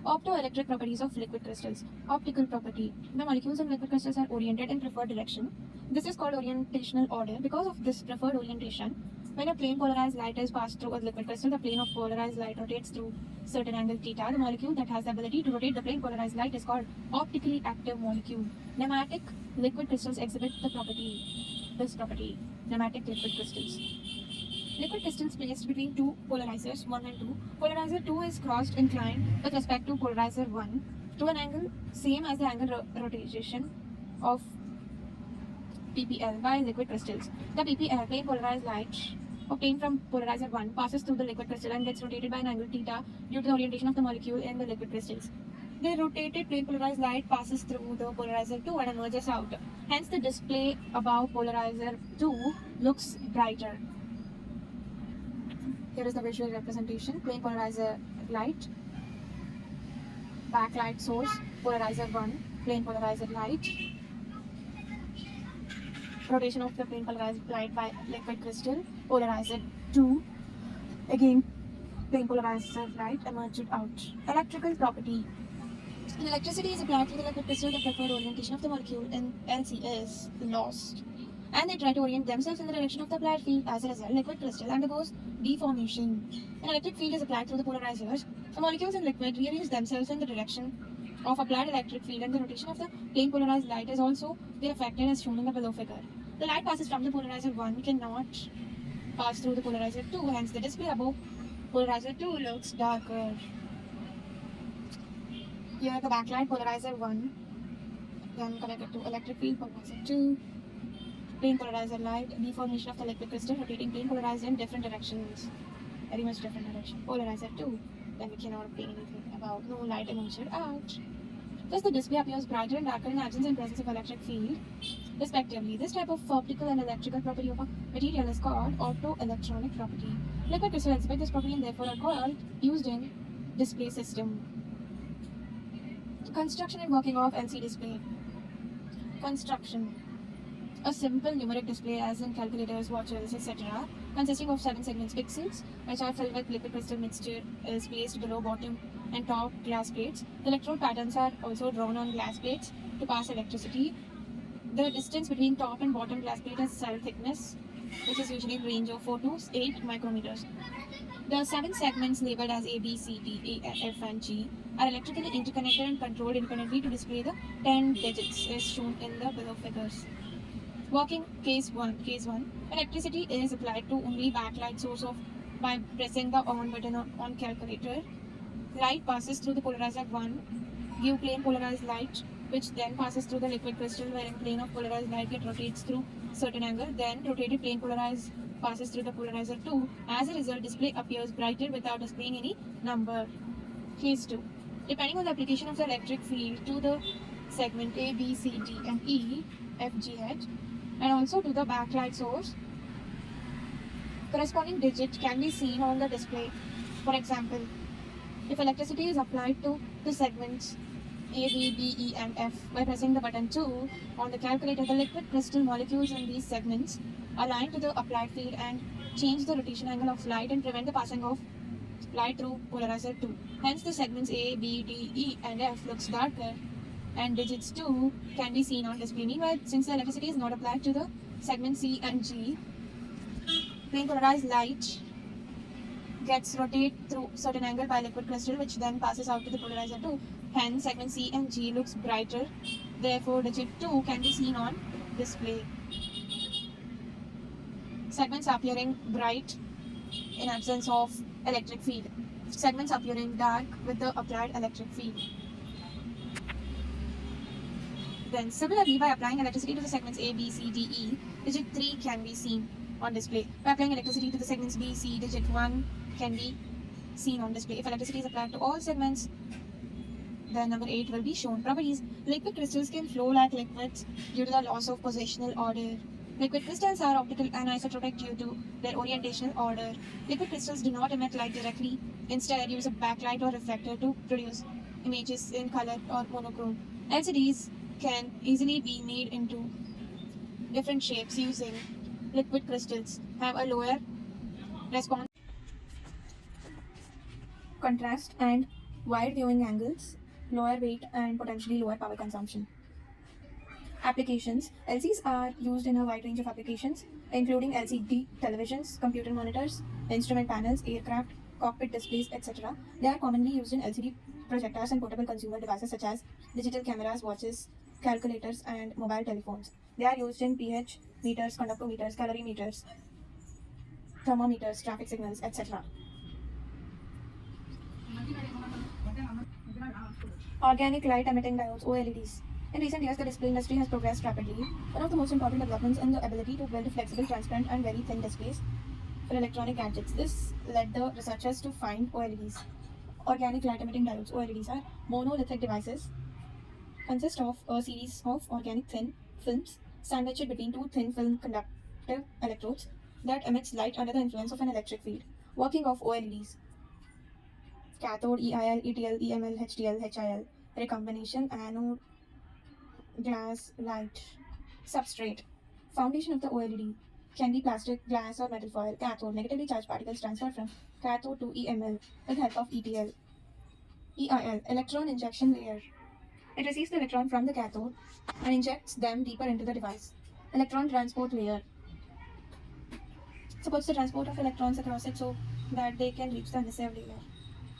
S2: Optoelectric properties of liquid crystals. Optical property. The molecules in liquid crystals are oriented in preferred direction. This is called orientational order. Because of this preferred orientation, when a plane polarized light is passed through a liquid crystal, the plane of polarized light rotates through certain angle theta. The molecule that has the ability to rotate the plane polarized light is called optically active molecule. Nematic liquid crystals exhibit this property. Nematic liquid crystals. Liquid crystals placed between two polarizers 1 and 2. Polarizer 2 is crossed inclined with respect to polarizer 1 to an angle same as the angle rotation of PPL by liquid crystals. The PPL, plane polarized light, obtained from polarizer 1 passes through the liquid crystal and gets rotated by an angle theta due to the orientation of the molecule in the liquid crystals. The rotated plane polarized light passes through the polarizer 2 and emerges out. Hence, the display above polarizer 2 looks brighter. Here is the visual representation: plane polarizer light, backlight source, polarizer 1, plane polarizer light, rotation of the plane polarized light by liquid crystal, polarizer 2, again plane polarizer light emerged out. Electrical property. When electricity is applied to the liquid crystal, the preferred orientation of the molecule in LC is lost, and they try to orient themselves in the direction of the applied field. As a result, liquid crystal undergoes deformation. An electric field is applied through the polarizers. The molecules in liquid rearrange themselves in the direction of applied electric field, and the rotation of the plane polarized light is also affected as shown in the below figure. The light passes from the polarizer 1 cannot pass through the polarizer 2, hence the display above polarizer 2 looks darker. Here the backlight polarizer 1, then connected to electric field polarizer 2, plane polarizer light, deformation of the liquid crystal, rotating plane polarized in different directions, very much different direction. Polarizer 2, then we cannot obtain anything about, no light emerged out. Thus the display appears brighter and darker in absence and presence of electric field, respectively. This type of optical and electrical property of a material is called optoelectronic property. Liquid crystals exhibit this property and therefore are called used in display system. Construction and working of LC display. Construction. A simple numeric display as in calculators, watches, etc. consisting of 7 segments pixels which are filled with liquid crystal mixture is placed below bottom and top glass plates. The electrode patterns are also drawn on glass plates to pass electricity. The distance between top and bottom glass plate is cell thickness, which is usually in range of 4 to 8 micrometers. The 7 segments labeled as A, B, C, D, E, F and G are electrically interconnected and controlled independently to display the 10 digits as shown in the below figures. Working case 1. Electricity is applied to only backlight source by pressing the on button on calculator. Light passes through the polarizer 1, give plane polarized light, which then passes through the liquid crystal wherein plane of polarized light rotates through certain angle. Then rotated plane polarized passes through the polarizer 2. As a result, display appears brighter without displaying any number. Case 2. Depending on the application of the electric field to the segment A, B, C, D and E, F, G, H, and also to the backlight source. Corresponding digit can be seen on the display. For example, if electricity is applied to the segments A, B, D, E, and F by pressing the button 2 on the calculator, the liquid crystal molecules in these segments align to the applied field and change the rotation angle of light and prevent the passing of light through polarizer 2. Hence, the segments A, B, D, E, and F looks darker and digits 2 can be seen on display. Meanwhile, since the electricity is not applied to the segment C and G, plain polarized light gets rotated through certain angle by liquid crystal, which then passes out to the polarizer 2. Hence, segment C and G looks brighter. Therefore, digit 2 can be seen on display. Segments appearing bright in absence of electric field. Segments appearing dark with the applied electric field. Then, similarly, by applying electricity to the segments A, B, C, D, E, digit 3 can be seen on display. By applying electricity to the segments B, C, digit 1 can be seen on display. If electricity is applied to all segments, then number 8 will be shown. Properties. Liquid crystals can flow like liquids due to the loss of positional order. Liquid crystals are optical anisotropic due to their orientational order. Liquid crystals do not emit light directly. Instead, use a backlight or reflector to produce images in color or monochrome. LCDs can easily be made into different shapes using liquid crystals. Have a lower response, contrast, and wide viewing angles, lower weight, and potentially lower power consumption. Applications. LCDs are used in a wide range of applications, including LCD televisions, computer monitors, instrument panels, aircraft, cockpit displays, etc. They are commonly used in LCD projectors and portable consumer devices such as digital cameras, watches, calculators, and mobile telephones. They are used in pH meters, conductometers, calorimeters, thermometers, traffic signals, etc. Organic light emitting diodes, OLEDs. In recent years, the display industry has progressed rapidly. One of the most important developments in the ability to build flexible, transparent, and very thin displays for electronic gadgets. This led the researchers to find OLEDs. Organic light emitting diodes, OLEDs, are monolithic devices, consist of a series of organic thin films sandwiched between two thin film conductive electrodes that emits light under the influence of an electric field. Working of OLEDs. Cathode, EIL, ETL, EML, HTL, HIL. Recombination, anode, glass, light. Substrate. Foundation of the OLED can be plastic, glass, or metal foil. Cathode. Negatively charged particles transfer from cathode to EML with help of ETL. EIL. Electron injection layer. It receives the electron from the cathode and injects them deeper into the device. Electron transport layer supports the transport of electrons across it so that they can reach the emissive layer.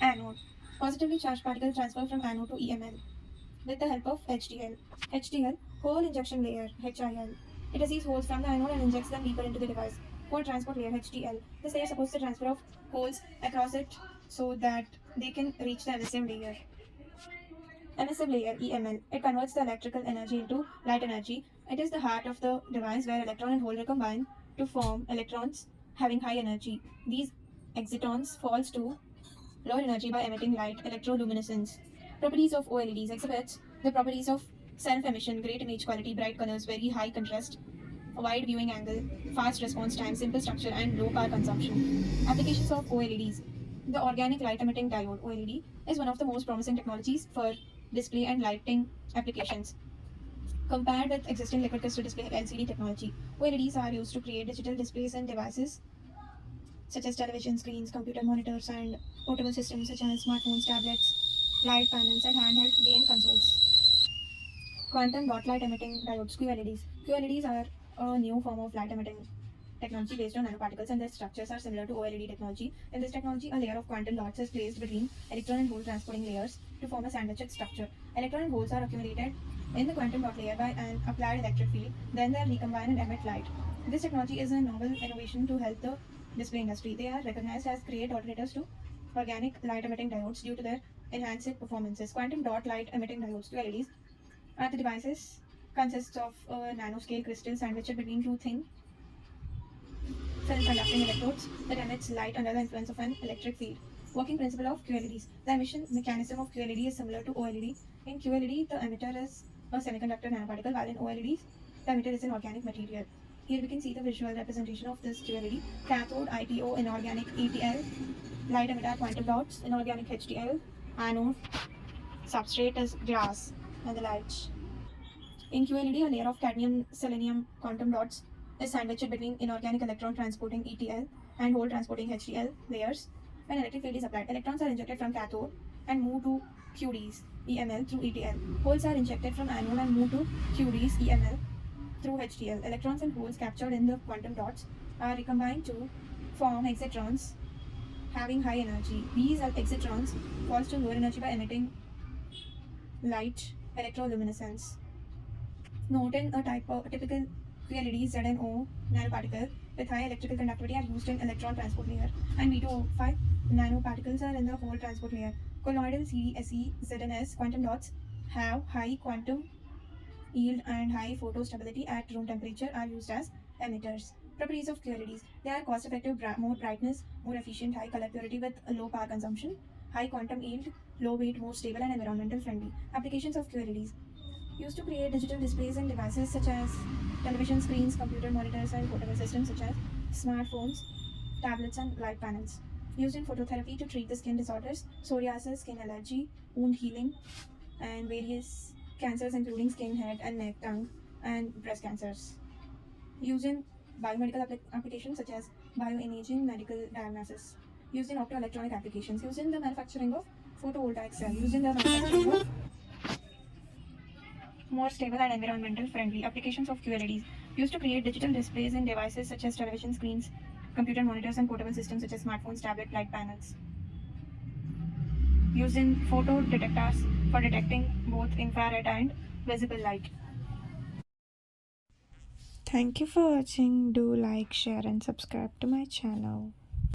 S2: Anode. Positively charged particles transfer from anode to EML with the help of HDL. HDL, hole injection layer, HIL. It receives holes from the anode and injects them deeper into the device. Hole transport layer, HTL. This layer supports the transfer of holes across it so that they can reach the emissive layer. Emissive layer, EML. It converts the electrical energy into light energy. It is the heart of the device where electron and hole recombine to form electrons having high energy. These excitons falls to lower energy by emitting light, electroluminescence. Properties of OLEDs exhibits the properties of self-emission, great image quality, bright colors, very high contrast, wide viewing angle, fast response time, simple structure, and low power consumption. Applications of OLEDs. The organic light emitting diode, OLED, is one of the most promising technologies for display and lighting applications. Compared with existing liquid crystal display LCD technology, OLEDs are used to create digital displays and devices such as television screens, computer monitors, and portable systems such as smartphones, tablets, light panels, and handheld game consoles. Quantum dot light emitting diodes, QLEDs. QLEDs are a new form of light emitting technology based on nanoparticles, and their structures are similar to OLED technology. In this technology, a layer of quantum dots is placed between electron and hole transporting layers to form a sandwiched structure. Electron and holes are accumulated in the quantum dot layer by an applied electric field, then they recombine and emit light. This technology is a novel innovation to help the display industry. They are recognized as great alternatives to organic light emitting diodes due to their enhanced performances. Quantum dot light emitting diodes, QLEDs, are the devices consists of a nanoscale crystal sandwiched between two thin film conducting electrodes that emits light under the influence of an electric field. Working principle of QLEDs. The emission mechanism of QLED is similar to OLED. In QLED, the emitter is a semiconductor nanoparticle, while in OLEDs, The emitter is an organic material. Here we can see the visual representation of this QLED. Cathode ITO inorganic ETL, light emitter quantum dots inorganic HTL, anode substrate is glass and the light. In QLED, a layer of cadmium selenium quantum dots is sandwiched between inorganic electron transporting ETL and hole transporting HTL layers. When electric field is applied, electrons are injected from cathode and move to QDs EML through ETL. Holes are injected from anode and move to QDs EML through HTL. Electrons and holes captured in the quantum dots are recombined to form exitrons having high energy. These exitrons fall to lower energy by emitting light electroluminescence. Note in a typical QLED ZNO nanoparticle with high electrical conductivity are used in electron transport layer, and V2O5 nanoparticles are in the hole transport layer. Colloidal CDSE ZNS quantum dots have high quantum yield and high photostability at room temperature are used as emitters. Properties of QLEDs. They are cost effective, more brightness, more efficient, high color purity with low power consumption, high quantum yield, low weight, more stable and environmental friendly. Applications of QLEDs. Used to create digital displays in devices such as television screens, computer monitors, and portable systems such as smartphones, tablets, and light panels. Used in phototherapy to treat the skin disorders, psoriasis, skin allergy, wound healing, and various cancers including skin, head, and neck, tongue, and breast cancers. Used in biomedical applications such as bioimaging, medical diagnosis. Used in optoelectronic applications. Used in the manufacturing of photovoltaic cell. Used in the manufacturing of more stable and environmental friendly. Applications of QLEDs. Used to create digital displays in devices such as television screens, computer monitors, and portable systems such as smartphones, tablet, light panels. Used in photo detectors for detecting both infrared and visible light.
S1: Thank you for watching. Do like, share, and subscribe to my channel.